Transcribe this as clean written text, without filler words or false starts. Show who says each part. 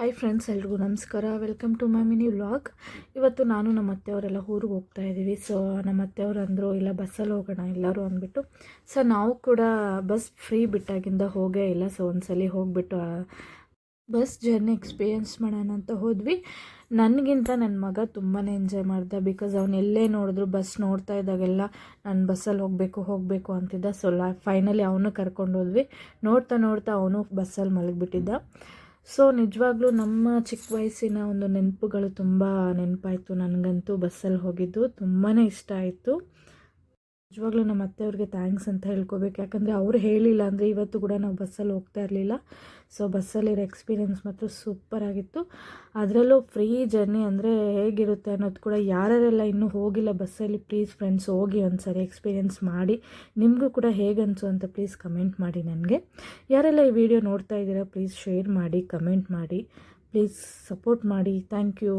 Speaker 1: Hi friends, ಎಲ್ರಿಗೂ ನಮಸ್ಕಾರ. Welcome to my mini vlog. ಇವತ್ತು ನಾನು ನಮ್ಮ ಅತ್ತೆಯವರೆಲ್ಲ ಊರಿಗೆ ಹೋಗ್ತಾ ಇದ್ದೀವಿ. ಸೊ ನಮ್ಮ ಅತ್ತೆಯವರು ಅಂದರು ಇಲ್ಲ ಬಸ್ಸಲ್ಲಿ ಹೋಗೋಣ ಎಲ್ಲರೂ ಅಂದ್ಬಿಟ್ಟು. ಸೊ ನಾವು ಕೂಡ ಬಸ್ ಫ್ರೀ ಬಿಟ್ಟಾಗಿಂದ ಹೋಗೇ ಇಲ್ಲ. ಸೊ ಒಂದ್ಸಲಿ ಹೋಗ್ಬಿಟ್ಟು ಬಸ್ ಜರ್ನಿ ಎಕ್ಸ್ಪೀರಿಯೆನ್ಸ್ ಮಾಡೋಣ ಅಂತ ಹೋದ್ವಿ. ನನಗಿಂತ ನನ್ನ ಮಗ ತುಂಬಾ ಎಂಜಾಯ್ ಮಾಡ್ದ. ಬಿಕಾಸ್ ಅವ್ನು ಎಲ್ಲೇ ನೋಡಿದ್ರು ಬಸ್ ನೋಡ್ತಾ ಇದ್ದಾಗೆಲ್ಲ ನಾನು ಬಸ್ಸಲ್ಲಿ ಹೋಗಬೇಕು ಅಂತಿದ್ದ. ಸೊ ಫೈನಲಿ ಅವನು ಕರ್ಕೊಂಡು ಹೋದ್ವಿ. ನೋಡ್ತಾ ನೋಡ್ತಾ ಅವನು ಬಸ್ಸಲ್ಲಿ ಮಲಗಿಬಿಟ್ಟಿದ್ದ. ಸೊ ನಿಜವಾಗ್ಲೂ ನಮ್ಮ ಚಿಕ್ಕ ವಯಸ್ಸಿನ ಒಂದು ನೆನಪುಗಳು ತುಂಬ ನೆನಪಾಯಿತು. ನನಗಂತೂ ಬಸ್ಸಲ್ಲಿ ಹೋಗಿದ್ದು ತುಂಬಾ ಇಷ್ಟ ಆಯಿತು. ನಿಜವಾಗ್ಲೂ ನಮ್ಮ ಅತ್ತೆಯವ್ರಿಗೆ ಥ್ಯಾಂಕ್ಸ್ ಅಂತ ಹೇಳ್ಕೊಬೇಕು. ಯಾಕಂದರೆ ಅವ್ರು ಹೇಳಿಲ್ಲ ಅಂದರೆ ಇವತ್ತು ಕೂಡ ನಾವು ಬಸ್ಸಲ್ಲಿ ಹೋಗ್ತಾ ಇರಲಿಲ್ಲ. ಸೊ ಬಸ್ಸಲ್ಲಿರೋ ಎಕ್ಸ್ಪೀರಿಯೆನ್ಸ್ ಮಾತ್ರ ಸೂಪರಾಗಿತ್ತು. ಅದರಲ್ಲೂ ಫ್ರೀ ಜರ್ನಿ ಅಂದರೆ ಹೇಗಿರುತ್ತೆ ಅನ್ನೋದು ಕೂಡ ಯಾರೆಲ್ಲ ಇನ್ನೂ ಹೋಗಿಲ್ಲ ಬಸ್ಸಲ್ಲಿ, ಪ್ಲೀಸ್ ಫ್ರೆಂಡ್ಸ್ ಹೋಗಿ ಒಂದು ಸರಿ ಎಕ್ಸ್ಪೀರಿಯೆನ್ಸ್ ಮಾಡಿ. ನಿಮಗೂ ಕೂಡ ಹೇಗನ್ಸು ಅಂತ ಪ್ಲೀಸ್ ಕಮೆಂಟ್ ಮಾಡಿ ನನಗೆ. ಯಾರೆಲ್ಲ ಈ ವಿಡಿಯೋ ನೋಡ್ತಾ ಇದ್ದೀರಾ ಪ್ಲೀಸ್ ಶೇರ್ ಮಾಡಿ, ಕಮೆಂಟ್ ಮಾಡಿ, ಪ್ಲೀಸ್ ಸಪೋರ್ಟ್ ಮಾಡಿ. Thank you.